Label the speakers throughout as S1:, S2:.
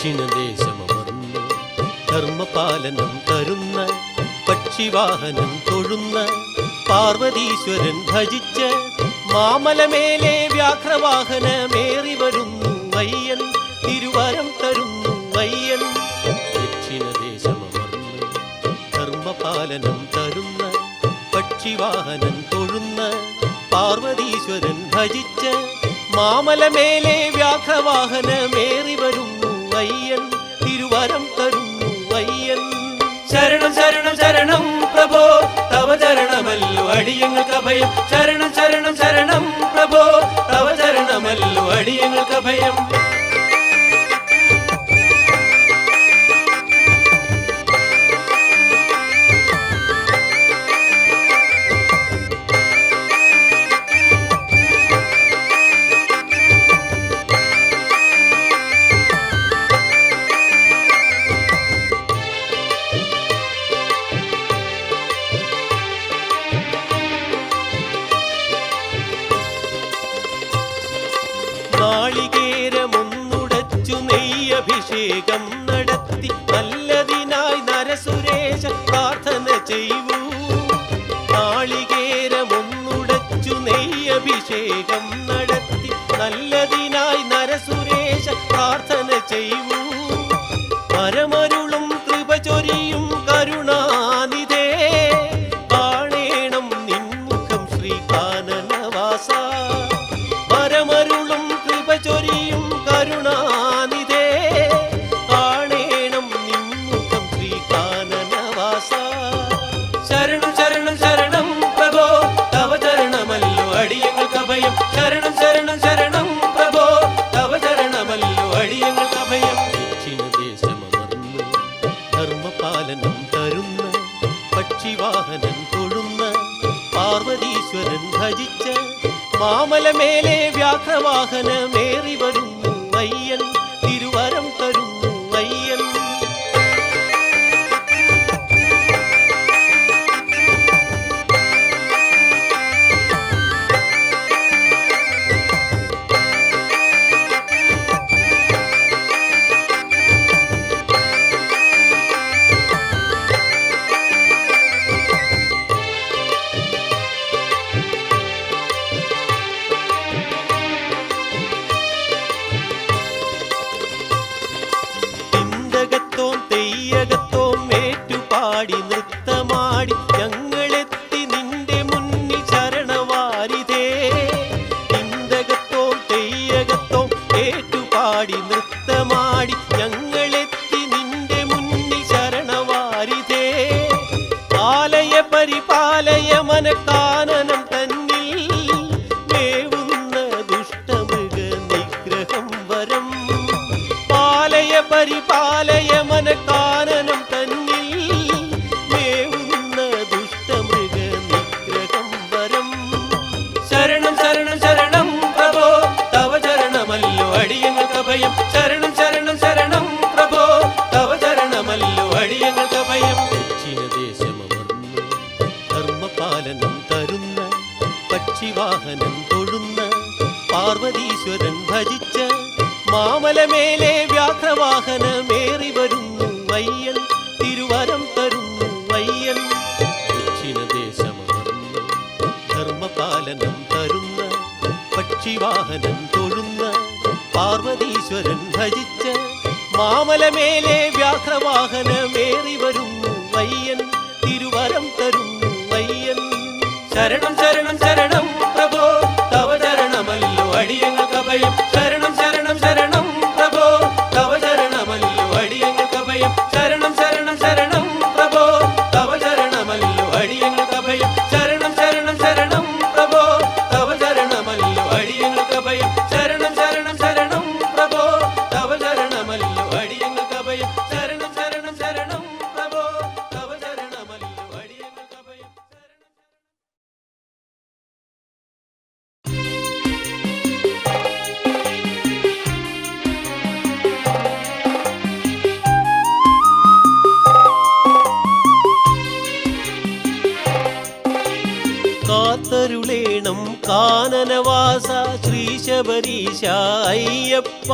S1: ദക്ഷിണദേശമമർന്ന് ധർമ്മപാലനം തരുന്ന പക്ഷിവാഹനം തൊഴുന്ന പാർവതീശ്വരൻ ഭജിച്ച് മാമലമേലെ വ്യാഘ്രവാഹനമേറി വരുന്നു അയ്യൻ, തിരുവരം തരുന്നു അയ്യൻ. ദക്ഷിണദേശമമർന്ന് ധർമ്മപാലനം തരുന്ന പക്ഷിവാഹനം തൊഴുന്ന പാർവതീശ്വരൻ ഭജിച്ച് മാമലമേലെ വ്യാഘ്രവാഹനമേറി വരുന്നു അയ്യൻ, തിരുവരം തരുന്നു അയ്യൻ.
S2: ശരണം ശരണം ശരണം പ്രഭോ, തവ ചരണമല്ലോ അടിയങ്ങൾക്ക് അഭയം. ശരണം ശരണം ശരണം പ്രഭോ, തവ ചരണമല്ലോ അടിയങ്ങൾക്ക് അഭയം.
S1: നാളികേരമൊന്നുടച്ചു നെയ്യഭിഷേകം നടത്തി നല്ലതിനായി നരസുരേശ പ്രാർത്ഥന ചെയ്യൂ. നാളികേരമൊന്നുടച്ചു നെയ്യഭിഷേകം നടത്തി നല്ലതിനായി നരസുരേശ പ്രാർത്ഥന ചെയ്യൂ. പരമരുളും കൃപ ചൊരിയും കരുണാനിധേ, കാണേണം നിൻമുഖം ശ്രീകാനനവാസ. പരമരുളും കൃപ ചൊരിയും കരുണാനിധേ, കാണേണം നിൻമുഖം ശ്രീകാനനവാസ.
S2: ശരണം ശരണം ശരണം പ്രഭോ, തവ ചരണമല്ലോ അടിയങ്ങൾക്ക് അഭയം. ശരണം ശരണം ശരണം പ്രഭോ, തവ ചരണമല്ലോ അടിയങ്ങൾക്ക് അഭയം.
S1: ദക്ഷിണദേശമമർന്ന് ധർമ്മപാലനം തരുന്ന പക്ഷിവാഹനം തൊഴുന്ന പാർവതീശ്വരൻ ഭജിച്ച് മാമലമേലെ വ്യാഘ്രവാഹനമേറി വരുന്നു അയ്യൻ, തിരുവരം തരുന്നു അയ്യൻ. പാടി നൃത്തമാടി ഞങ്ങളെത്തി നിന്റെ മുന്നിൽ ശരണവാരിതേ. ഇന്ദകത്തോം തെയ്യകത്തോം ഏറ്റുപാടി നൃത്തമാടി ഞങ്ങളെത്തി നിന്റെ മുന്നിൽ ശരണവാരിതേ. പാലയ പരിപാലയ മനക്കാനനം തന്നിൽ വേവുന്ന ദുഷ്ടമൃഗ നിഗ്രഹം വരം. പാലയ പരിപാലയ മനക്കാനനം തന്നിൽ വേവുന്ന ദുഷ്ടമൃഗ നിഗ്രഹം വരം.
S2: ശരണം ശരണം ശരണം പ്രഭോ, തവ ചരണമല്ലോ അടിയങ്ങൾക്ക് അഭയം. ശരണം ശരണം ശരണം പ്രഭോ, തവ ചരണമല്ലോ അടിയങ്ങൾക്ക് അഭയം.
S1: ദക്ഷിണദേശമമർന്ന് ധർമ്മപാലനം തരുന്ന പക്ഷിവാഹനം തൊഴുന്ന പാർവതീശ്വരൻ ഭജിച്ച് മാമലമേലെ വ്യാഘ്രവാഹനമേറി വരുന്നു അയ്യൻ, തിരുവരം തരുന്നു അയ്യൻ. ദക്ഷിണദേശമമർന്ന് ധർമ്മപാലനം തരുന്ന പക്ഷിവാഹനം തൊഴുന്ന പാർവതീശ്വരൻ ഭജിച്ച് മാമലമേലെ വ്യാഘ്രവാഹനമേറി വരുന്നു അയ്യൻ, തിരുവരം തരുന്നു അയ്യൻ.
S2: ശരണം ശരണം ശരണം പ്രഭോ, തവ ചരണമല്ലോ അടിയങ്ങൾക്ക് അഭയം. ശരണം ശരണം ശരണം പ്രഭോ, തവ ചരണമല്ലോ അടിയങ്ങൾക്ക് അഭയം. ശരണം ശരണം ശരണം പ്രഭോ, തവ ചരണമല്ലോ അടിയങ്ങൾക്ക് അഭയം. ശരണം ശരണം ശരണം പ്രഭോ, തവ ചരണമല്ലോ അടിയങ്ങൾക്ക് അഭയം. ശരണം ശരണം ശരണം പ്രഭോ, തവ ചരണമല്ലോ അടിയങ്ങൾക്ക് അഭയം. ശരണം ശരണം ശരണം പ്രഭോ, തവ ചരണമല്ലോ അടിയങ്ങൾക്ക് അഭയം.
S1: കാത്തരുളേണം കാനനവാസ ശ്രീ ശബരീശ അയ്യപ്പ.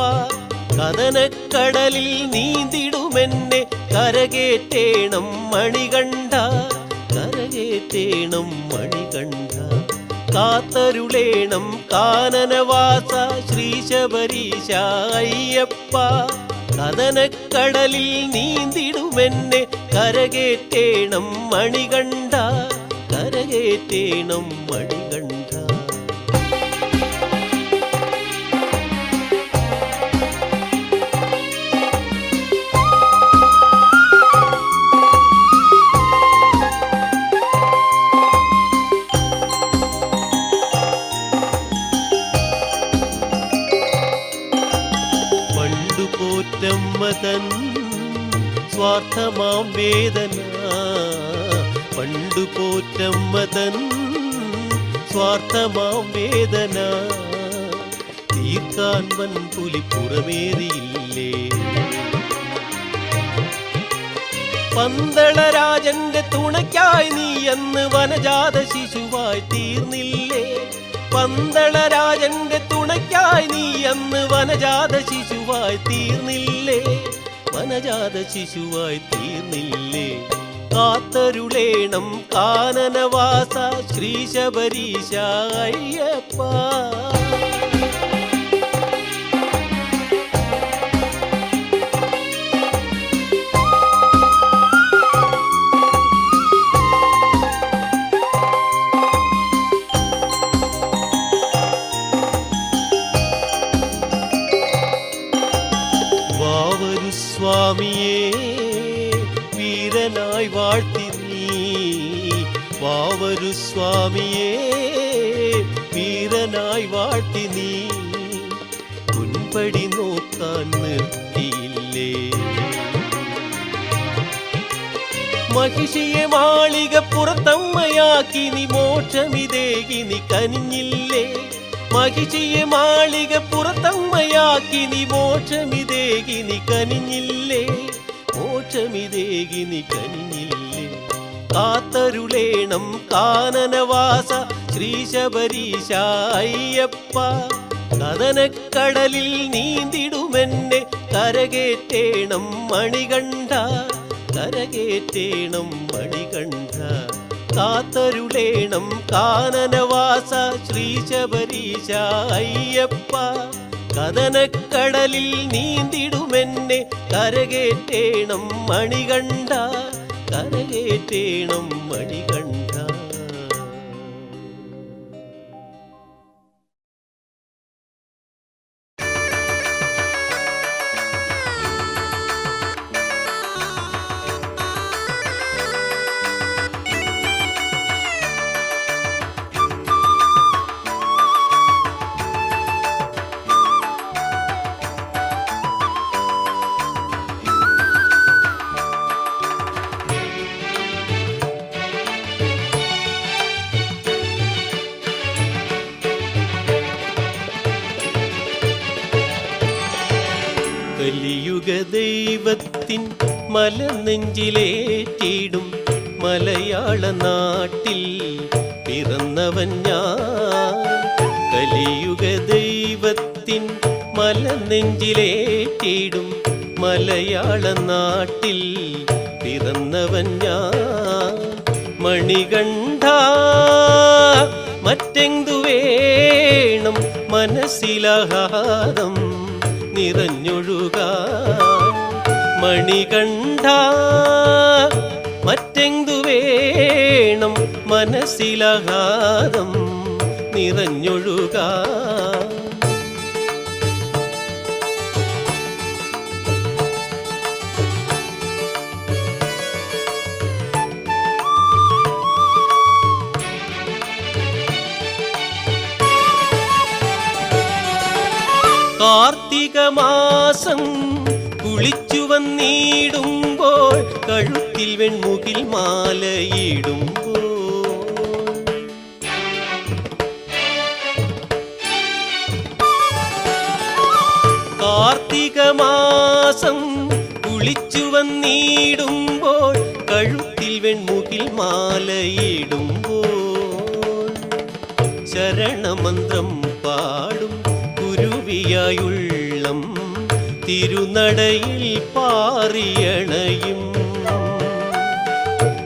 S1: കഥനക്കടലിൽ നീന്തിടുമെന്നെ കരകേറ്റേണം മണികണ്ഠ, കരകേറ്റേണം മണികണ്ഠ. കാത്തരുളേണം കാനനവാസ ശ്രീ ശബരീശ അയ്യപ്പ. കഥനക്കടലിൽ നീന്തിടുമെന്നെ കരകേറ്റേണം മണികണ്ഠ, കരകേറ്റേണം മണികണ്ഠ. പോറ്റമ്മതൻ സ്വാർത്ഥമാം വേദന, പണ്ടു പോറ്റമ്മതൻ സ്വാർത്ഥമാം വേദന തീർക്കാൻ വൻപുലി പുറമേറിയില്ലേ. പന്തളരാജന്റെ തുണയ്ക്കായി നീ അന്ന് വനജാത ശിശുവായി തീർന്നില്ലേ. പന്തളരാജന്റെ തുണയ്ക്കായി നീ അന്ന് വനജാത ശിശുവായി തീർന്നില്ലേ, വനജാത ശിശുവായി തീർന്നില്ലേ. കാത്തരുളേണം കാനനവാസ ശ്രീ ശബരീശ അയ്യപ്പ. സ്വാമിയേ വീരനായി വാഴ്ത്തി നീ, വാവരു സ്വാമിയേ വീരനായി വാഴ്ത്തി നീ. മുൻപടി നോക്കാൻ നിർത്തിയില്ലേ. മഹിഷിയെ മാളിക പുറത്തമ്മയാക്കി നീ മോക്ഷമിതേകി നീ കനിഞ്ഞില്ലേ. മഹിഷിയെ മാളിക പുറത്തമ്മയാക്കി നീ മോക്ഷമിതേകി നീ കനിഞ്ഞില്ലേ, മോക്ഷമിതേകി നീ കനിഞ്ഞില്ലേ. കാത്തരുളേണം കാനനവാസ ശ്രീ ശബരീശ അയ്യപ്പ. കഥനക്കടലിൽ നീന്തിടുമെന്നെ കരകേറ്റേണം മണികണ്ഠ, കരകേറ്റേണം മണികണ്ഠ. കാത്തരുളേണം കാനനവാസ ശ്രീ ശബരീശ അയ്യപ്പ. കഥനക്കടലിൽ നീന്തിടുമെന്നെ കരകേറ്റേണം മണികണ്ഠ, കരകേറ്റേണം മണികണ്ഠ. കലിയുഗ ദൈവത്തിൻ മലനെഞ്ചിലേറ്റിടും മലയാള നാട്ടിൽ പിറന്നവൻ ഞാൻ. കലിയുഗ ദൈവത്തിൻ മലനെഞ്ചിലേറ്റിടും മലയാള നാട്ടിൽ പിറന്നവൻ ഞാൻ. മണികണ്ഠ മറ്റെന്തു വേണം മനസ്സിലാഹാദം നിറഞ്ഞൊഴുകാൻ. മണികണ്ഠ മറ്റെന്തു വേണം മനസ്സിലാഹാദം നിറഞ്ഞൊഴുകാൻ. കാർത്തിക മാസം കുളിച്ചു വന്നിടുമ്പോൾ കഴുത്തിൽ വെൺമുകിൽ മാലയിടുമ്പോൾ കാർത്തിക മാസം കുളിച്ചു വന്നിടുമ്പോൾ കഴുത്തിൽ വെൺമുകിൽ മാലയിടുമ്പോൾ ശരണമന്ത്രം പാടും കുരുവിയായുള്ളം തിരുനടയിൽ പാറിയണയും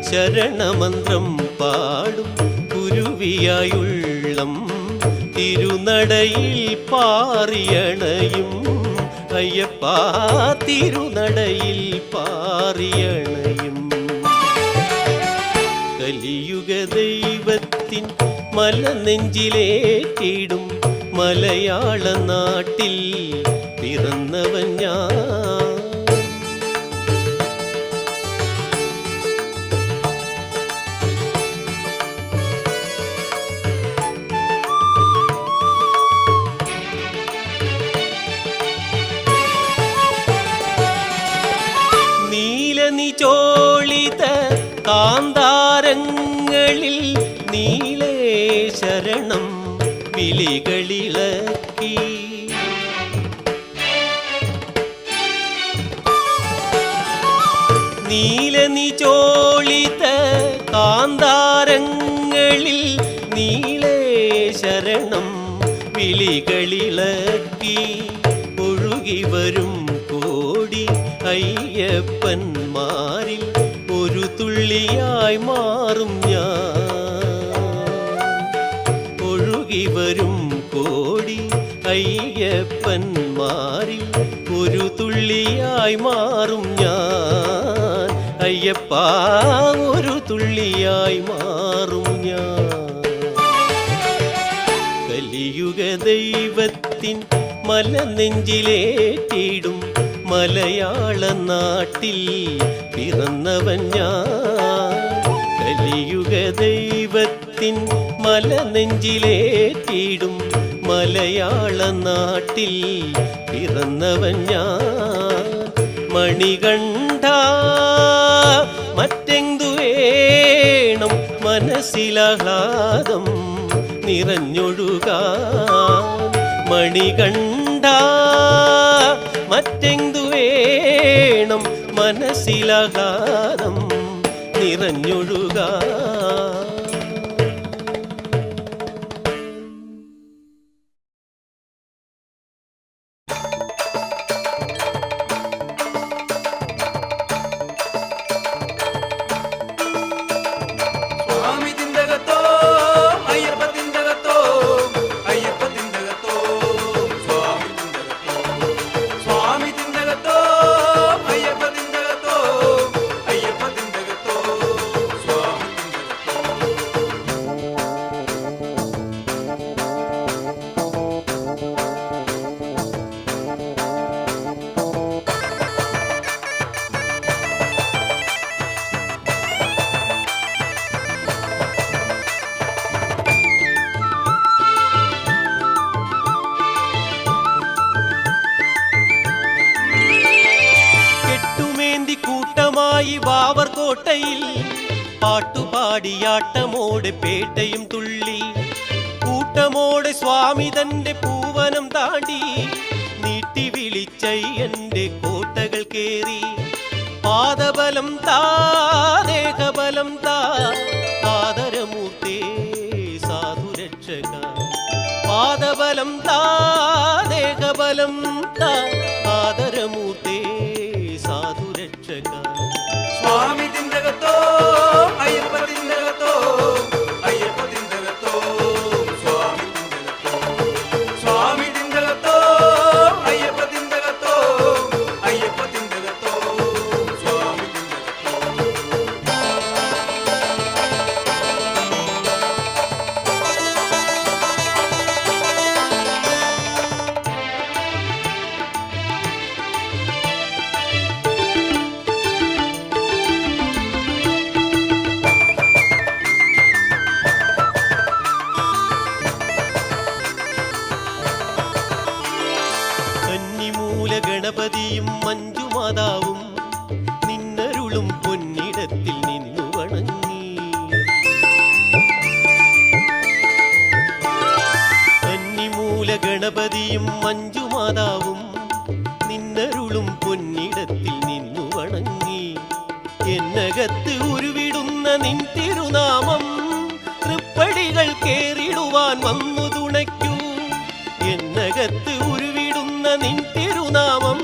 S1: ശരണമന്ത്രം പാടും കുരുവിയായുള്ളം തിരുനടയിൽ പാറിയണയും അയ്യപ്പ തിരുനടയിൽ പാറിയണയും കലിയുഗ ദൈവത്തിൻ മലനെഞ്ചിലേറ്റിടും മലയാള നാട്ടിൽ പിറന്നവൻ ഞാൻ. നീലനിചോളിത കാന്താരങ്ങളിൽ നീലേ ശരണം വിളികളിളക്കി നീലനിചോളിത കാന്താരങ്ങളിൽ നീലേ ശരണം വിളികളിളക്കി ഒഴുകി വരും കോടി അയ്യപ്പന്മാരിൽ ഒരു തുള്ളിയായി മാറും ഞാൻ. ഒഴുകി വരും കോടി അയ്യപ്പന്മാരിൽ ഒരു തുള്ളിയായി മാറും ഞാൻ. അയ്യപ്പ ഒരു തുള്ളിയായി മാറും ഞാൻ. കലിയുഗ ദൈവത്തിൻ മലനെഞ്ചിലേറ്റിടും മലയാള നാട്ടിൽ പിറന്നവൻ ഞാൻ. കലിയുഗ ദൈവത്തിൻ മലനെഞ്ചിലേറ്റിടും മലയാള നാട്ടിൽ പിറന്നവൻ ഞാൻ. മണികണ്ഠ മറ്റെന്തു വേണം മനസ്സിലാഹ്ലാദം നിറഞ്ഞൊഴുകാൻ. മണികണ്ഠ മറ്റെന്തു വേണം മനസ്സിലാഹ്ലാദം നിറഞ്ഞൊഴുകാൻ. കോട്ടയിൽ പാട്ടുപാടിയാട്ടമോടെ പേട്ടയും തുള്ളി കൂട്ടമോടെ സ്വാമി തന്റെ പൂവനം താണ്ടി നീട്ടി വിളിച്ചയ്യന്റെ കോട്ടകൾ കേറി. പാദബലം താ ദേഹബലം താ ആദരമൂർത്തേ സാധുരക്ഷക. പാദബലം താ ദേഹബലം താ ആദരമൂർത്തേ സാധുരക്ഷക.
S2: സ്വാമി തിന്തകത്തോ അയ്യപ്പ തിന്തകത്തോ അയ്യപ്പ തിന്തകത്തോ സ്വാമി തിന്തകത്തോ സ്വാമി തിന്തകത്തോ അയ്യപ്പ തിന്തകത്തോ അയ്യപ്പ തിന്തകത്തോ സ്വാമി തിന്തകത്തോ.
S1: ഗണപതിയും മഞ്ജുമാതാവും നിന്നരുളും പൊന്നിടത്തിൽ നിന്നു വണങ്ങി. കന്നിമൂല ഗണപതിയും മഞ്ജുമാതാവും നിന്നരുളും പൊന്നിടത്തിൽ നിന്നു വണങ്ങി. എന്നകത്ത് ഉരുവിടുന്ന നിൻ തിരുനാമം തൃപ്പടികൾ കേറിടുവാൻ വന്നു തുണയ്ക്കൂ. എന്നകത്ത് ഉരുവിടുന്ന നിൻ തിരുനാമം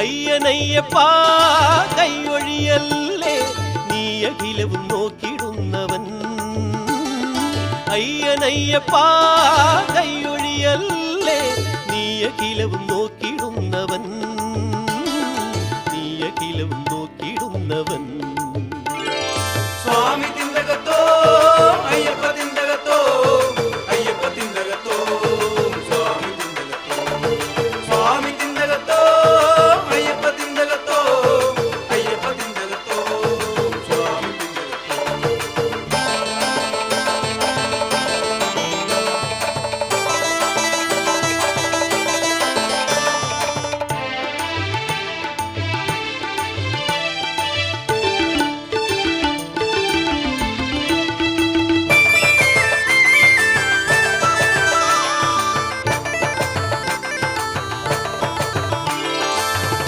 S1: അയ്യനയ്യപ്പാ കൈയൊഴിയല്ലേ നീ അഖിലവും നോക്കിടുന്നവൻ അയ്യനയ്യപ്പാ കൈയൊഴിയല്ലേ നീ അഖിലവും നോക്കിടുന്നവൻ നീ അഖിലവും നോക്കിടുന്നവൻ
S2: സ്വാമി തിന്തകത്തോ അയ്യപ്പ തിന്തകത്തോ അയ്യപ്പ തിന്തകത്തോ സ്വാമി തിന്തകത്തോ സ്വാമി തിന്തകത്തോ അയ്യപ്പ തിന്തകത്തോ അയ്യപ്പ തിന്തകത്തോ സ്വാമി തിന്തകത്തോ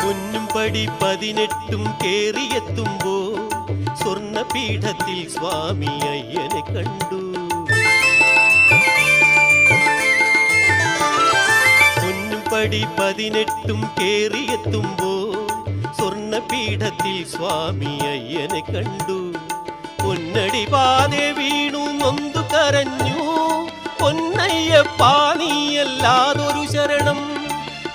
S1: പൊന്നും പടി 18 കേറിയെത്തുമ്പോ സ്വർണപീഠത്തിൽ സ്വാമി അയ്യനെ കണ്ടു പൊന്നും പടി 18 കേറിയെത്തുമ്പോ സ്വർണപീഠത്തിൽ സ്വാമി അയ്യനെ കണ്ടു പൊന്നടി പാതെ വീണു നൊന്തു കരഞ്ഞു പൊന്നയ്യപ്പാ നീയല്ലാതൊരു ശരണം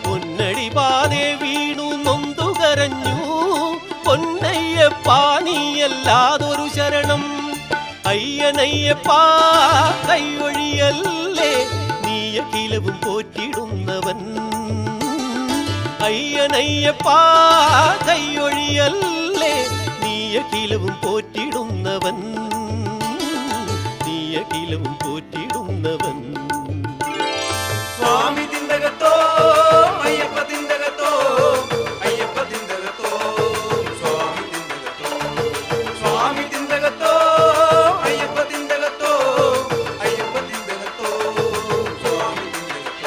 S1: പൊന്നടി പാതെ വീണു നൊന്തു കരഞ്ഞു പൊന്നയ്യപ്പാ നീയല്ലാതൊരു ശരണം അയ്യനയ്യപ്പാ കൈയൊഴിയല്ലേ നീ അഖിലവും പോറ്റിടുന്നവൻ അയ്യനയ്യപ്പാ കൈയൊഴിയല്ലേ നീ അഖിലവും പോറ്റിടുന്നവൻ നീ അഖിലവും പോറ്റിടുന്നവൻ
S2: സ്വാമി തിന്തകത്തോ അയ്യപ്പ തിന്തകത്തോ അയ്യപ്പ തിന്തകത്തോ സ്വാമി തിന്തകത്തോ സ്വാമി തിന്തകത്തോ അയ്യപ്പ തിന്തകത്തോ അയ്യപ്പ തിന്തകത്തോ സ്വാമി തിന്തകത്തോ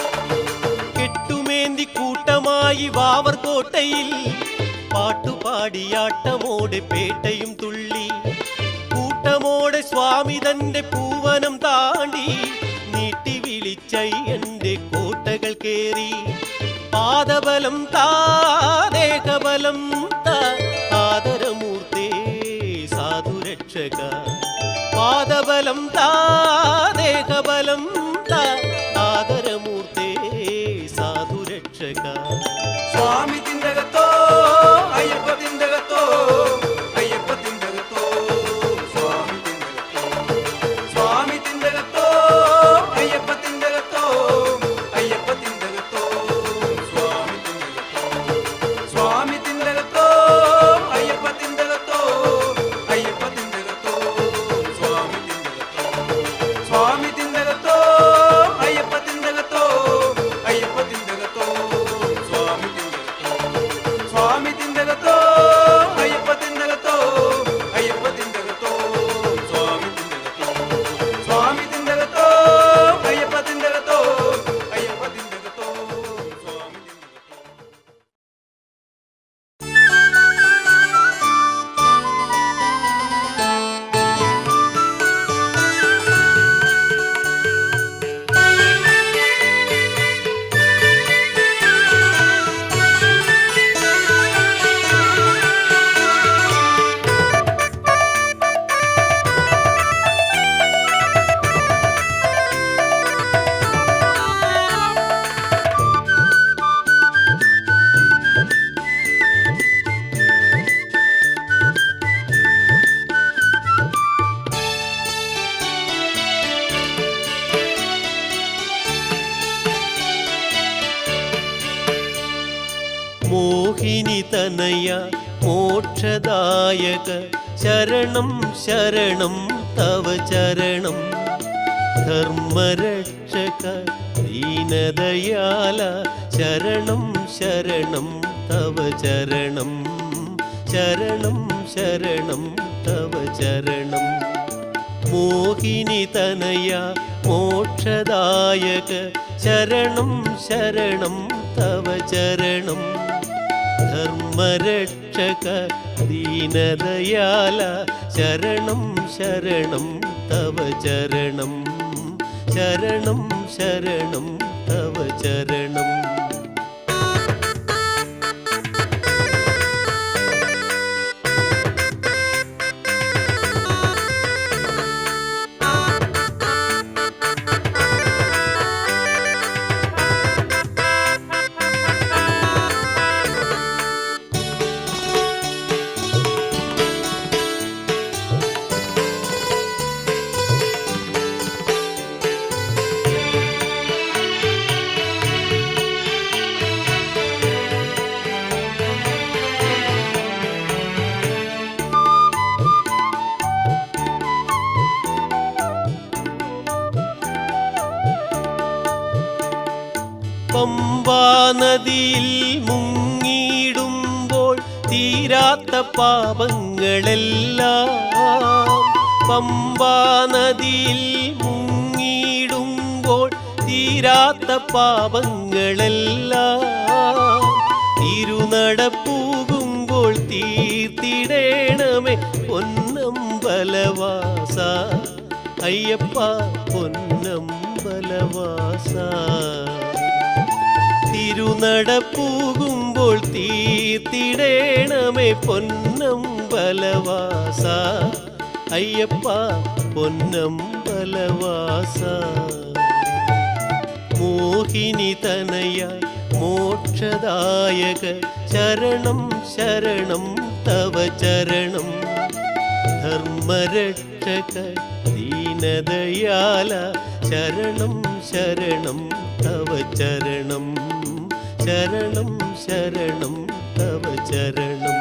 S1: കെട്ടുമേന്തി കൂട്ടമായി വാവർകോട്ടയിൽ പാട്ടുപാടിയാട്ടമോടെ പേട്ടയും തുള്ളി കൂട്ടമോടെ സ്വാമി തന്റെ പൂവനം താണ്ടി നീട്ടി വിളിച്ചയ്യന്റെ കോട്ടകൾ കേറി പാദബലം താ ദേഹബലം താ ആദരമൂർത്തേ സാധുരക്ഷക പാദബലം താ ദേഹബലം താ ആദരമൂർത്തേ സാധുരക്ഷക
S2: സ്വാമി തിന്തകത്തോ അയ്യപ്പ തിന്തകത്തോ അയ്യപ്പ തിന്തകത്തോ സ്വാമി തിന്തകത്തോ സ്വാമി തിന്തകത്തോ അയ്യപ്പ തിന്തകത്തോ അയ്യപ്പ തിന്തകത്തോ സ്വാമി തിന്തകത്തോ സ്വാമി തിന്തകത്തോ അയ്യപ്പ തിന്തകത്തോ അയ്യപ്പ തിന്തകത്തോ സ്വാമി തിന്തകത്തോ സ്വാമി തിന്തകത്തോ അയ്യപ്പ തിന്തകത്തോ അയ്യപ്പ തിന്തകത്തോ സ്വാമി തിന്തകത്തോ സ്വാമി തിന്തകത്തോ അയ്യപ്പ തിന്തകത്തോ അയ്യപ്പ തിന്തകത്തോ സ്വാമി തിന്തകത്തോ സ്വാമി തിന്തകത്തോ അയ്യപ്പ തിന്തകത്തോ അയ്യപ്പ തിന്തകത്തോ സ്വാമി തിന്തകത്തോ
S1: മോഹിനി തനയ മോക്ഷദായക ശരണം ശരണം തവ ചരണം ധർമ്മരക്ഷക ദീനദയാല ശരണം ശരണം തവ ചരണം ശരണം ശരണം തവ ചരണം മോഹിനി തനയ മോക്ഷദായക ശരണം ശരണം തവ ചരണം ധർമ്മരക്ഷക ദീനദയാല ശരണം ശരണം തവ ചരണം ശരണം ശരണം തവ ചരണം പമ്പാ നദിയിൽ മുങ്ങിയിടുമ്പോൾ തീരാത്ത പാപങ്ങളെല്ലാം, പമ്പാ നദിയിൽ മുങ്ങിയിടുമ്പോൾ തീരാത്ത പാപങ്ങളെല്ലാം, തിരുനടപ്പൂകുമ്പോൾ തീർത്തിടേണമേ പൊന്നമ്പലവാസ അയ്യപ്പ പൊന്നമ്പലവാസ. തിരുനടപ്പൂകുമ്പോൾ തീർത്തിടേണമേ പൊന്നമ്പലവാസ അയ്യപ്പ പൊന്നമ്പലവാസ. മോഹിനി തനയ മോക്ഷദായക ശരണം ശരണം തവ ചരണം, ധർമ്മരക്ഷക ദീനദയാല ശരണം ശരണം തവ ചരണം, ശരണം ശരണം തവ ചരണം.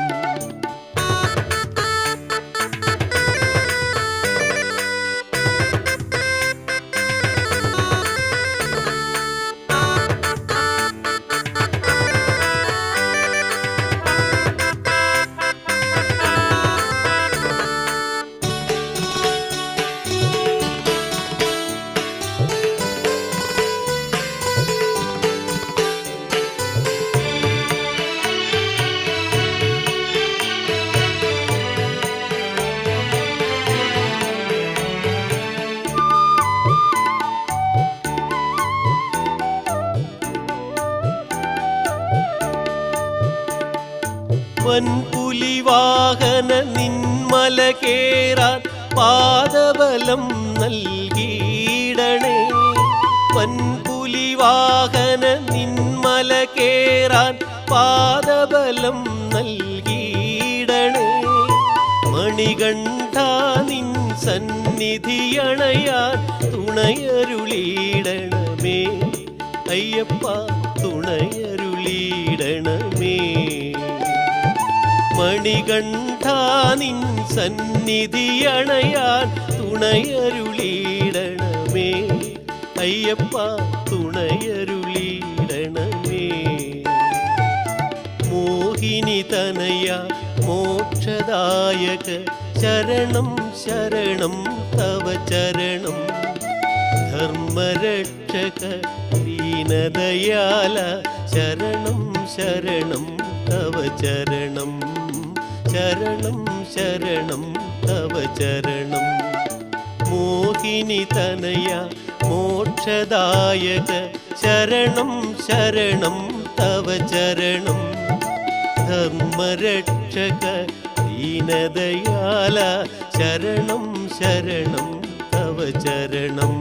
S1: വൻപുലിവാഹന നിന്മല കേറാൻ പാദബലം നൽകിയിടണേ, വൻപുലിവാഹന നിന്മല കേറാൻ പാദബലം നൽകിയിടണേ, മണികണ്ഠ നിൻ സന്നിധിയണയാൻ തുണയരുളിയിടണമേ അയ്യപ്പ തുണയരുളിയിടണമേ. മണികണ്ഠ നിൻ സന്നിധിയണയാൻ തുണയരുളിയിടണമേ അയ്യപ്പ തുണയരുളിയിടണമേ. മോഹിനി തനയ മോക്ഷദായക ശരണം ശരണം തവ ചരണം, ധർമ്മരക്ഷക ദീനദയാല ശരണം ശരണം തവ ചരണം, ശരണം ശരണം തവ ചരണം. മോഹിനി തനയ മോക്ഷദായക ശരണം ശരണം തവ ചരണം, ധർമ്മരക്ഷക ദീനദയാല ശരണം ശരണം തവ ചരണം,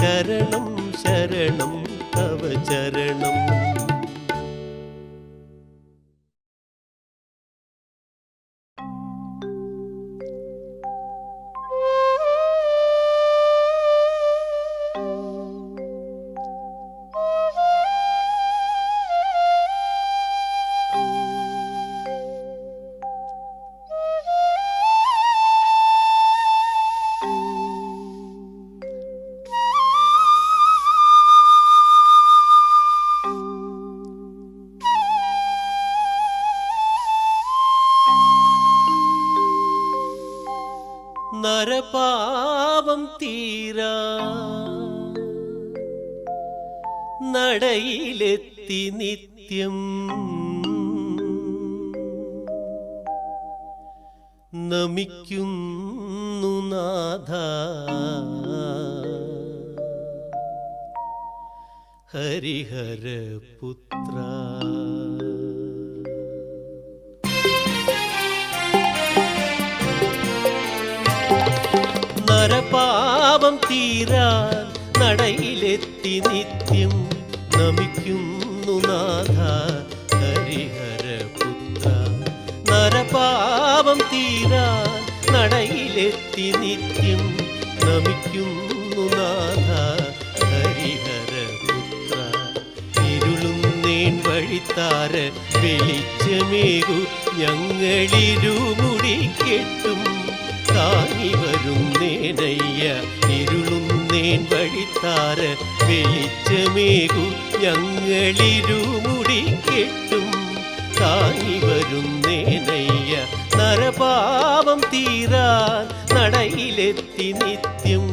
S1: ശരണം ശരണം തവ ചരണം. നരപാപം തീരാ നടയിലെത്തി നിത്യം, നമിക്കുന്നു നാഥ ഹരിഹരപുത്ര. നരപാപം തീരാൻ നടയിലെത്തി നിത്യം, നമിക്കുന്നു നാഥ ഹരിഹരപുത്ര. നരപാപം തീരാൻ നടയിലെത്തി നിത്യം, നമിക്കുന്നു നാഥ ഹരിഹരപുത്ര. ഇരുളുന്നേൻ വഴിത്താര വെളിച്ചമേകു ഞങ്ങളിരുമുടി കെട്ടും താങ്ങി വരുന്നേനയ്യ. ഇരുളുന്നേൻ വഴിത്താര വെളിച്ചമേകു ഞങ്ങളിരുമുടിക്കെട്ടും താങ്ങി വരുന്നേനയ്യ നരപാപം തീരാൻ നടയിലെത്തി നിത്യം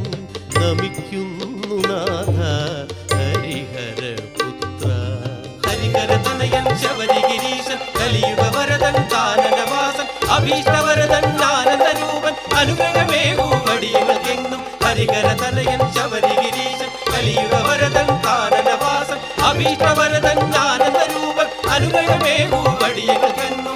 S1: നമിക്കുന്നു നാഥ ഹരിഹരപുത്ര.
S2: ഹരിഹരതനയൻ ശബരിഗിരീശൻ കലിയുഗവരതൻ കാനനവാസൻ അഭീഷ്ടവരതൻ ആനന്ദരൂപൻ അനുഗ്രഹമേകൂവടിയങ്ങൾക്കെന്നും. ഹരിഹരതനയൻ ശബരിഗിരീശൻ കലിയുഗവരതൻ കാനനവാസൻ അഭീഷ്ടവരതൻ ആനന്ദരൂപൻ അനുഗ്രഹമേകൂവടിയങ്ങൾക്കെന്നും.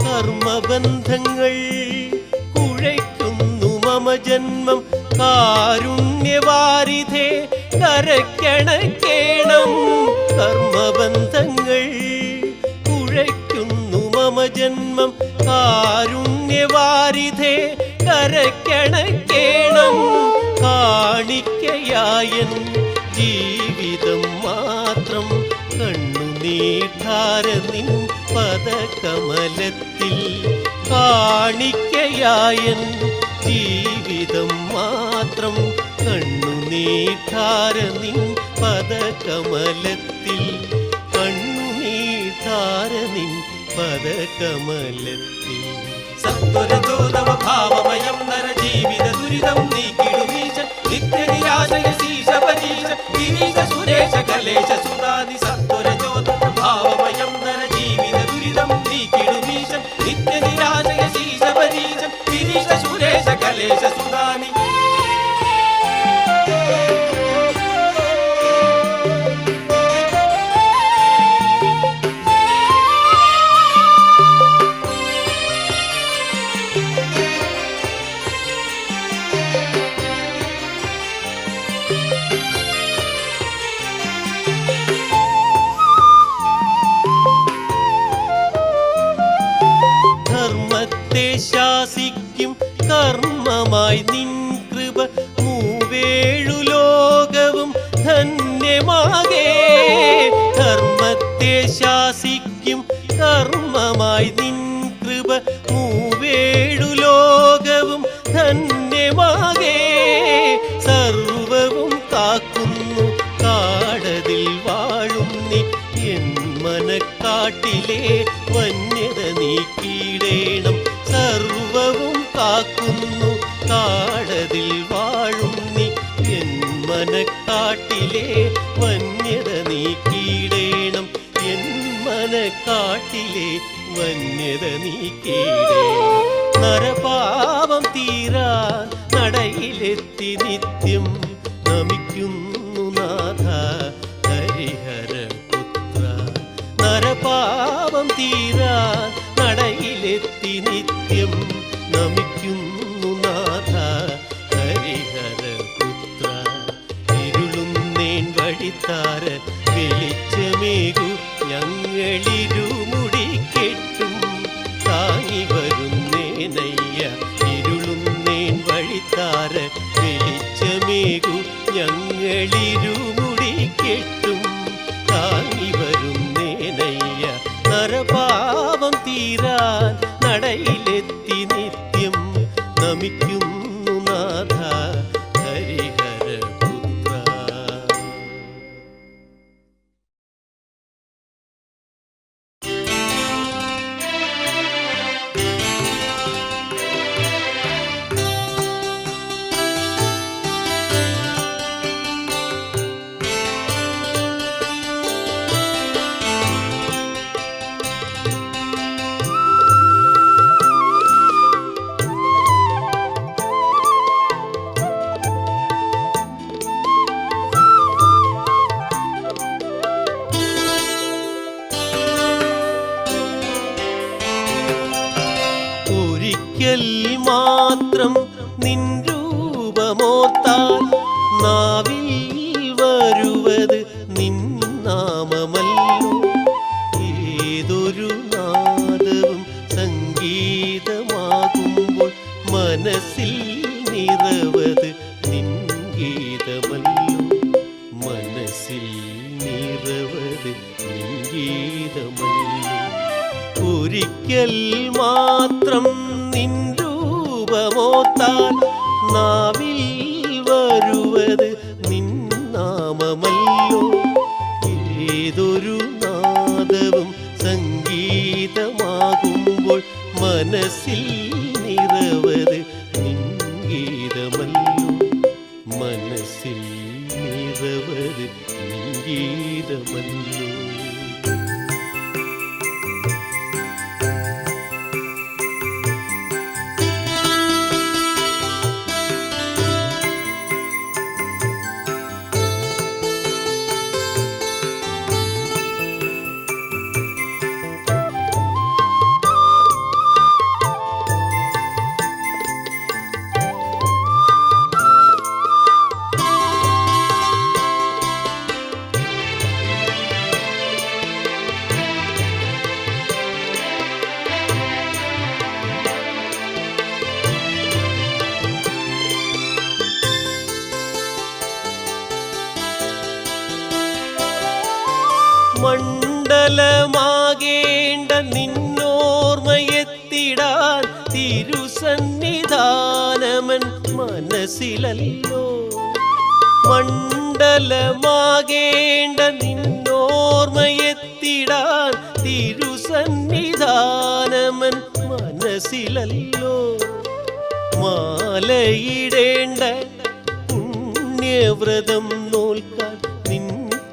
S1: കർമ്മബന്ധങ്ങൾ കുഴയ്ക്കുന്നു മമ ജന്മം കാരുണ്യവാരിധേ കരക്കണക്കേണം. കർമ്മബന്ധങ്ങൾ കുഴയ്ക്കുന്നു മമ ജന്മം കാരുണ്യവാരിധേ കരക്കണക്കേണം. കാണിക്കയായൻ ജീവിതം മാത്രം കണ്ണുനീർധാര നിൻ പദകമലത്തിൽ. കാണിക്കയായൻ ജീവിതം മാത്രം കണ്ണുനീർധാര നിൻ പദകമലത്തിൽ. കണ്ണുനീർധാര നിൻ പദകമലത്തിൽ.
S2: സത്വരജോതവ ഭാവമയം നരജീവിത ദുരിതം നീക്കിടുമീശൻ നിത്യനിരാശയ ശീശപരീശൻ ഗിരീശ സുരേശ കലേശ സുതാനി. സത്വരജോതവ ഭാവമയം നരജീവിത ദുരിതം നീക്കിടുമീശൻ നിത്യനിരാശയ ശീശപരീശൻ ഗിരീശ സുരേശ കലേശ സുതാനി.
S1: ധർമ്മത്തെ ശാസിക്കും കർമ്മമായി നിൻ കൃപ മൂവേഴു ലോകവും ധന്യമാകേ. ധർമ്മത്തെ ശാസിക്കും കർമ്മമായി നിൻ കൃപ മൂവേഴു ലോകവും ധന്യമാകേ. സർവവും കാക്കുന്നു കാടതിൽ വാഴും നീ എൻ മനക്കാട്ടിലെ വന്യത നീക്കിയിടേണം. സർവവും കാക്കുന്നു കാടതിൽ വാഴും നീ എൻ മനക്കാട്ടിലെ വന്യത നീക്കിയിടേണം. എൻ മനക്കാട്ടിലെ വന്യത നീക്കിയിടേണം. നരപാപം തീരാൻ നടയിലെത്തി നിത്യം നമിക്കുന്നു നാഥ ഹരിഹരപുത്ര. നരപാപം തീരാൻ നടയിലെത്തി നിത്യം നമിക്കുന്നു നാഥ ഹരിഹരപുത്ര. ഇരുളുന്നേൻ വഴിത്താര വെളിച്ചമേകു ഞങ്ങളിരുമുടിക്കെട്ടും താങ്ങി വരുന്നേനയ്യ. ഇരുളുന്നേൻ വഴിത്താര വെളിച്ചമേകു ഞങ്ങളിരുമുടിക്കെട്ടും താങ്ങി വരുന്നേനയ്യ. നരപാപം തീരാൻ നടയിലെത്തി നിത്യം നമിക്കുന്നു നാഥ ഹരിഹരപുത്ര. ഒരിക്കൽ മാത്രം നിൻ രൂപമോർത്താൽ നാവിൽ വരുവത് നിൻ നാമമല്ലോ. ഗീതമല്ലോ മനസ്സിൽ നിറവത് നിൻ ഗീതമല്ലോ ഒരിക്കൽ മാത്രം നിൻ രൂപമോത്താൽ നാവിൽ വരുവത് നിൻ നാമമല്ലോ ഏതൊരു നാദവും സംഗീതമാകുമ്പോൾ മനസ്സിൽ നിറവത് നിൻ ഗീതമല്ലോ മനസ്സിൽ നിറവത് നിൻ ഗീതമല്ലോ മണ്ഡലമാകേണ്ട നിന്നോർമ്മയെത്തിടാൻ തിരുസന്നിധാനമൻ മനസ്സിലല്ലോ മണ്ഡലമാകേണ്ട നിന്നോർമ്മയെത്തിടാൻ തിരുസന്നിധാനമൻ മനസ്സിലല്ലോ മാലയിടേണ്ട പുണ്യവ്രതം നോൽക്കാൻ നിൻ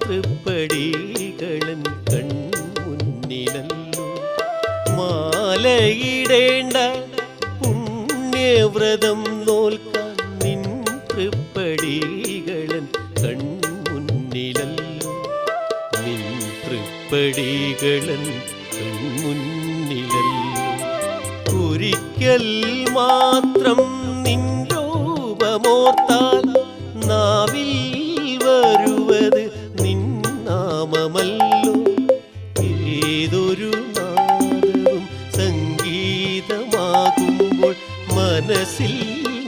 S1: തൃപ്പടികളൻ കൺമുന്നിലല്ലോ മാലയിടേണ്ട പുണ്യവ്രതം നോൽക്കാൻ നിൻ തൃപ്പടികളൻ കൺമുന്നിലല്ലോ നിൻ തൃപ്പടികളൻ കൺമുന്നിലല്ലോ ഒരിക്കൽ മാത്രം നിൻ രൂപമോർത്താൽ നാവിൽ വരുവത് നിൻ നാമമല്ലോ ഏതൊരു നാദവും സംഗീതമാകുമ്പോൾ മനസ്സിൽ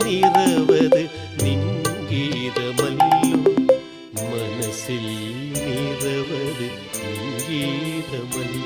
S1: നിറവത് നിൻ ഗീതമല്ലോ മനസ്സിൽ നിറവത് നിൻ ഗീതമല്ലോ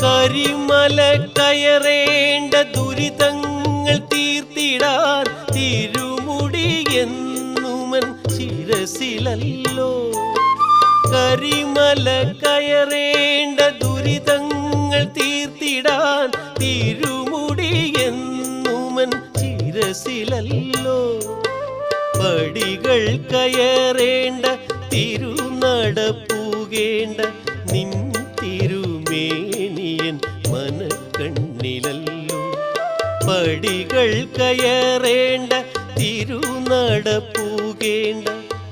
S1: കരിമല കയറേണ്ട ദുരിതങ്ങൾ തീർത്തിടാൻ തിരുമുടി എന്നുമൻ ശിരസിലല്ലോ കരിമല കയറേണ്ട ദുരിതങ്ങൾ തീർത്തിടാൻ തിരുമുടി എന്നുമൻ ശിരസിലല്ലോ പടികൾ കയറേണ്ട തിരുനടപ്പൂകേണ്ട നിൻ തിരുമേനിയൻ മനക്കണ്ണിലല്ലോ പടികൾ കയറേണ്ട തിരുനടപ്പൂകേണ്ട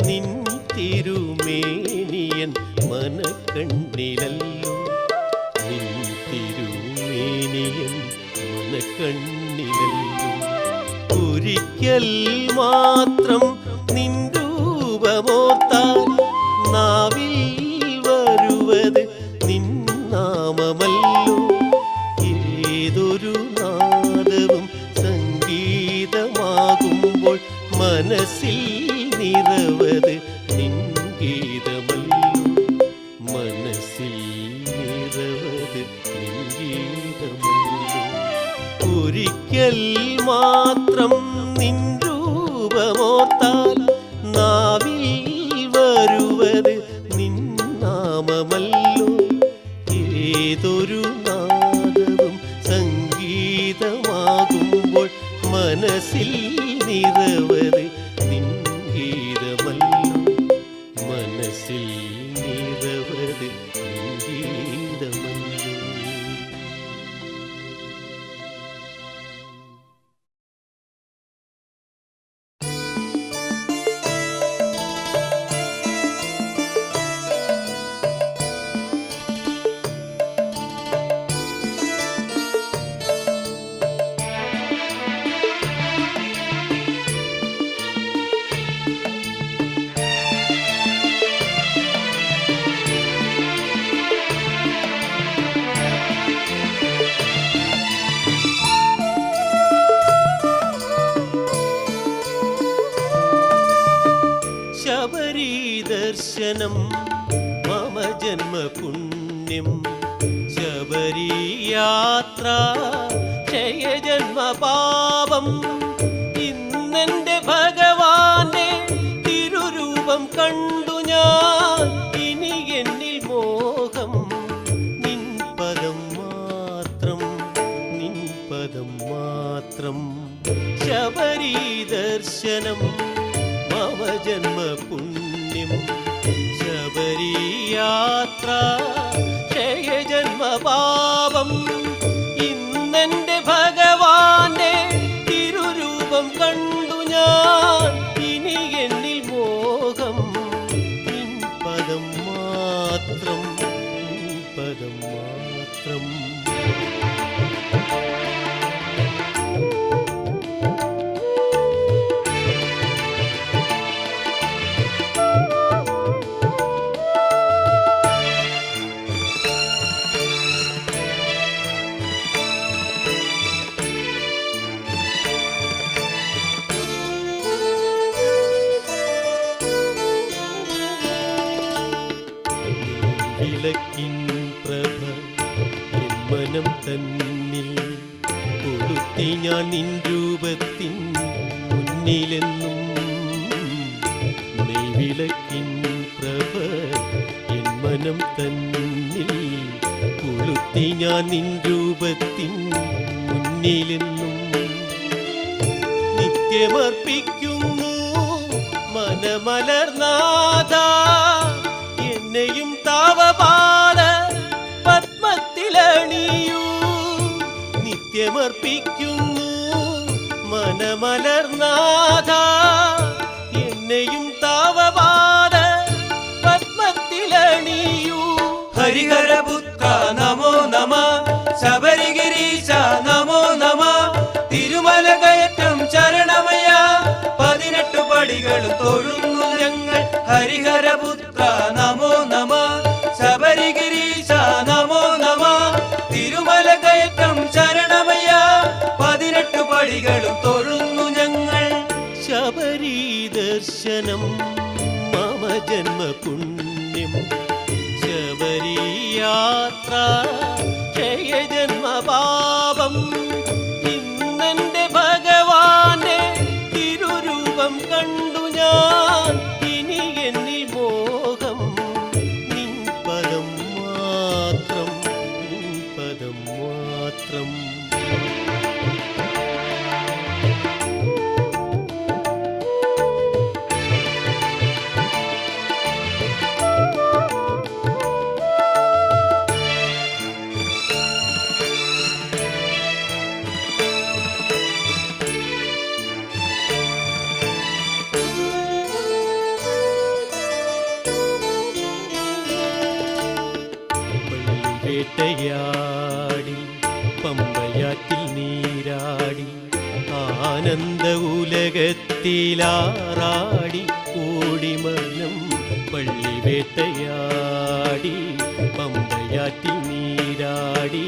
S1: നിൻ തിരുമേനിയൻ മനക്കണ്ണിലല്ലോ നിൻ തിരുമേനിയൻ മനക്കണ്ണിലല്ലോ ഒരിക്കൽ മാത്രം നിൻ രൂപമോർത്താൽ നാവിൽ വരുവത് നിൻ നാമമല്ലോ ഏതൊരു നാദവും സംഗീതമാകുമ്പോൾ മനസ്സിൽ നിറവത് നിൻ ഗീതമല്ലോ മനസ്സിൽ നിറവത് നിൻ ഗീതമല്ലോ ഒരിക്കൽ മാത്രം നിൻ രൂപമോർത്താൽ ശബരി ദർശനം മമ ജന്മപുണ്യം ശബരി യാത്ര ക്ഷയജന്മപാപം ഇന്നെന്റെ ഭഗവാന്റെ തിരുരൂപം കണ്ടു ഞാൻ ഇനി എന്നിൽ മോഹം നിൻ പദം മാത്രം നിൻ പദം മാത്രം ശബരി ദർശനം മമ ജന്മപുണ്യം ശബരി യാത്ര ക്ഷയജന്മപാപം ഇന്നെന്റെ ഭഗവാന്റെ തിരുരൂപം കണ്ടു ഞാൻ ഇനി എന്നിൽ മോഹം നിൻ പദം മാത്രം നിൻ പദം മാത്രം വിളക്കിൻ പ്രഭ എൻ മനം തന്നിൽ കൊളുത്തി ഞാൻ നിൻ രൂപത്തിൻ മുന്നിലെന്നും നെയ്വിളക്കിൻ പ്രഭ എൻ മനം തന്നിൽ കൊളുത്തി ഞാൻ നിൻ രൂപത്തിൻ മുന്നിലെന്നും നിത്യമർപ്പിക്കുന്നു മനമലർനാഥ എന്നെയും താവപാദ പത്മത്തിലണിയൂ നിത്യമർപ്പിക്കുന്നു മനമലർനാഥ എന്നെയും താവപാദ പത്മത്തിലണിയൂ
S2: ഹരിഹരപുത്ര നമോ നമ ശബരിഗിരീശ നമോ നമ തിരുമല കയറ്റം ചരണമയ 18 പടികളും തൊഴുന്നു ഞങ്ങൾ ഹരിഹരപുത്ര നമോ നമ ശബരിഗിരീശ നമോ നമ തിരുമല കയറ്റം ചരണമയ 18 പടികളും തൊഴുന്നു ഞങ്ങൾ
S1: ശബരി ദർശനം മമ ജന്മപുണ്യം ശബരി യാത്ര ക്ഷയജന്മപാപം ഇന്നെന്റെ ഭഗവാന്റെ തിരുരൂപം കണ്ടു ഞാൻ ഇനി എന്നിൽ മോഹം നിൻ പദം മാത്രം നിൻ പദം മാത്രം വേട്ടയാടി പമ്പയാറ്റിൽ നീരാടി ആനന്ദ ഉലകത്തിലാറാടി ഓടിമനം പള്ളി വേട്ടയാടി പമ്പയാറ്റിൽ നീരാടി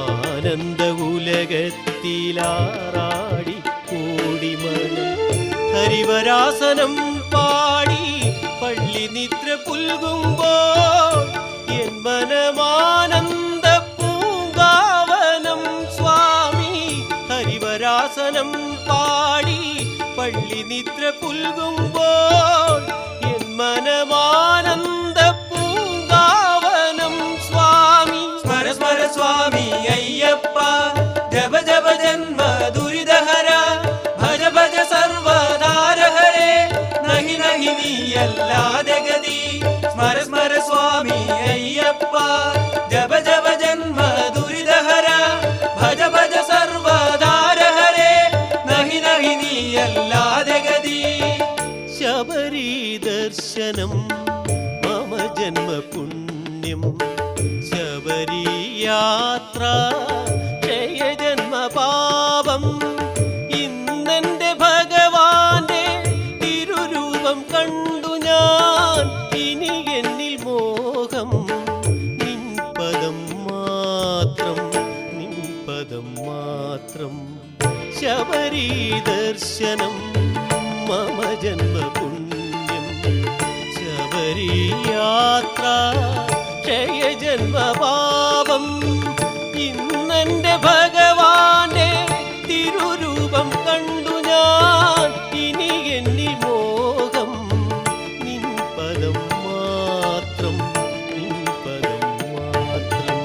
S1: ആനന്ദ ഉലകത്തിലാറാടി ഓടിമനം ഹരിവരാസനം പാടി പള്ളി നിദ്ര പുൽകുമ്പോൾ എൻ മനമാനന്ദ പൂങ്കാവനം സ്വാമി ഹരിവരാസനം പാടി പള്ളി നിദ്ര പുൽകുമ്പോൾ എൻ മനമാനന്ദ പൂങ്കാവനം സ്വാമി
S2: സ്മര സ്മര സ്വാമി അയ്യപ്പ ജപ ജപ ജന്മ ദുരിതഹര ഭജ ഭജ സർവധാര ഹരേ നഹി നഹി നീയല്ലാതെ ഗതി സ്മര സ്മര സ്വാമി അയ്യപ്പ ജപ ജപ ജന്മ ദുരിതഹര ഭജ ഭജ സർവധാര ഹരേ നഹി നഹി നീയല്ലാതെ ഗതി
S1: ശബരി ദർശനം മമ ജന്മപുണ്യം ശബരി യാത്ര ക്ഷയജന്മപാപം ഇന്നെന്റെ ഭഗവാന്റെ തിരുരൂപം കണ്ടു ഞാൻ ഇനി എന്നിൽ മോഹം നിൻ പദം മാത്രം നിൻ പദം മാത്രം ശബരി ദർശനം മമ ജന്മപുണ്യം ശബരിയാത്ര ക്ഷയജന്മപാപം ഇന്നെന്റെ ഭഗവാന്റെ തിരുരൂപം കണ്ടു ഞാൻ ഇനി എന്നിൽ മോഹം നിൻ പദം മാത്രം നിൻ പദം മാത്രം.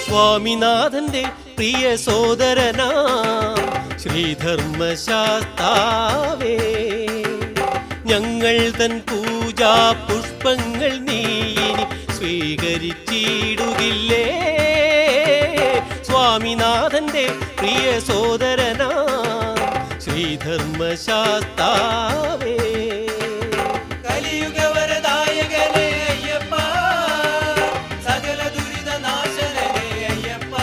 S1: സ്വാമിനാഥന്റെ പ്രിയ സോദരനാ ശ്രീധർമ്മശാസ്താവേ, ഞങ്ങൾ തൻ പൂജാ പുഷ്പങ്ങൾ നീ ഇനി സ്വീകരിച്ചിടുകില്ലേ? സ്വാമിനാഥന്റെ പ്രിയ സോദരനാ ശ്രീധർമ്മശാസ്താവേ.
S2: കലിയുഗവരദായകനേ അയ്യപ്പ, സകല ദുരിത നാശനനേ അയ്യപ്പ.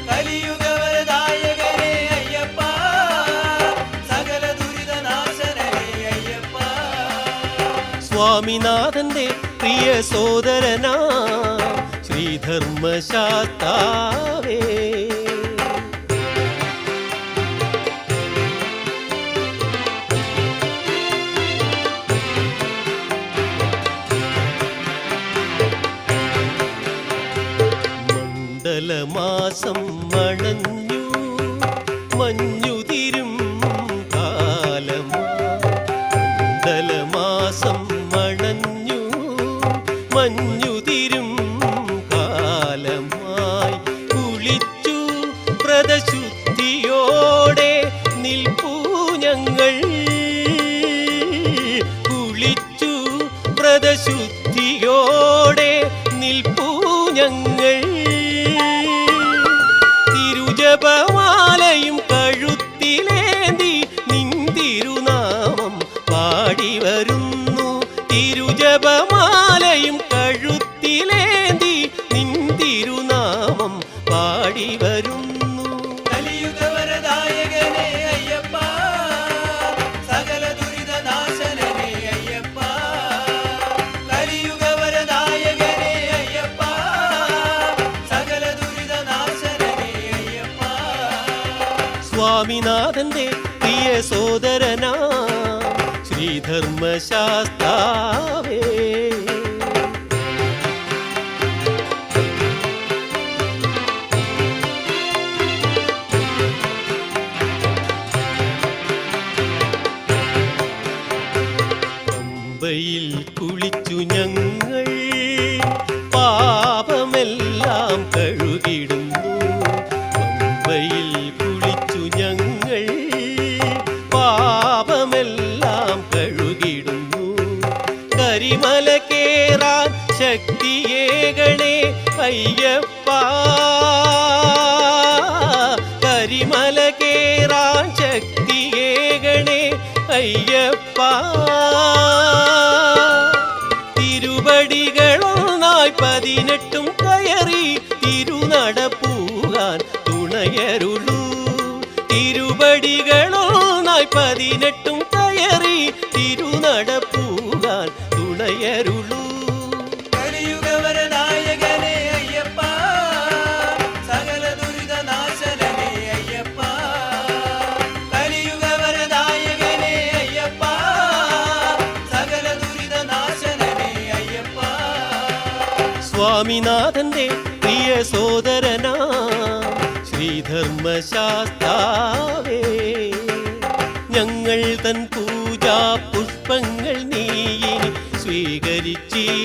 S2: കലിയുഗവരദായകനേ അയ്യപ്പ, സകല ദുരിത നാശനനേ അയ്യപ്പ.
S1: സ്വാമിനാഥന്റെ പ്രിയ സോദരനാ ശ്രീധർമ്മശാസ്താവേ. മണ്ഡലമാസം മണഞ്ഞു മഞ്ഞുതിരും കാലമാ, മണ്ഡലമാസം മണഞ്ഞു മഞ്ഞുതിരും കാലമായി കുളിച്ചു വ്രതശുദ്ധിയോടെ നിൽപ്പൂ ഞങ്ങൾ, കുളിച്ചു വ്രതശുദ്ധിയോടെ നിൽപ്പൂ ഞങ്ങൾ. തിരുജപമാലയും കഴുത്തിലേന്തി നിൻ തിരുനാമം പാടി വരുന്നു, തിരുജപമാലയും കഴുത്തിലേന്തി നിൻ തിരുനാമം പാടി വരുന്നു.
S2: കലിയുഗവരദായകനേ അയ്യപ്പ, സകല ദുരിത നാശനനേ അയ്യപ്പ. കലിയുഗവരദായകനേ അയ്യപ്പ, സകല ദുരിത നാശനനേ അയ്യപ്പ.
S1: സ്വാമിനാഥന്റെ പ്രിയ സോദരനാ ശ്രീധർമ്മശാസ്താവേ. പമ്പയിൽ കുളിച്ചു ഞങ്ങൾ പാപമെല്ലാം കഴുകിടുന്നു, പമ്പയിൽ കുളിച്ചു ഞങ്ങൾ പാപമെല്ലാം കഴുകിടുന്നു. കരിമല കേറാൻ ശക്തിയേകണേ അയ്യപ്പ, കരിമല കേറാൻ ശക്തിയേകണേ അയ്യപ്പ. തിരുവടികളൊന്നായി 18 കയറി തിരുനടപ്പൂകാൻ തുണയരുളൂ, തിരുവടികളൊന്നായി 18 കയറി തിരുനടപ്പൂകാൻ തുണയരുളൂ.
S2: കലിയുഗവരദായകനേ അയ്യപ്പ, സകല ദുരിത നാശനനേ അയ്യപ്പ. കലിയുഗവരദായകനേ അയ്യപ്പ, സകല ദുരിത നാശനനേ അയ്യപ്പ.
S1: സ്വാമിനാഥന്റെ പ്രിയ സോദരനാ ശ്രീധർമ്മശാസ്താവേ, ഞങ്ങൾ തൻ പൂജാ പുഷ്പങ്ങൾ നീ ഇനി സ്വീകരിച്ചിടുകില്ലേ?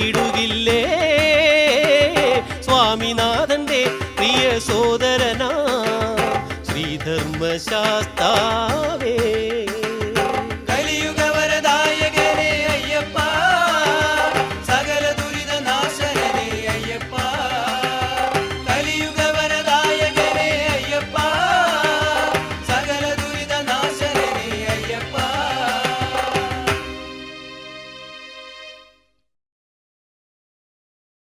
S1: സ്വാമിനാഥന്റെ പ്രിയ സോദരനാ ശ്രീധർമ്മശാസ്താവേ.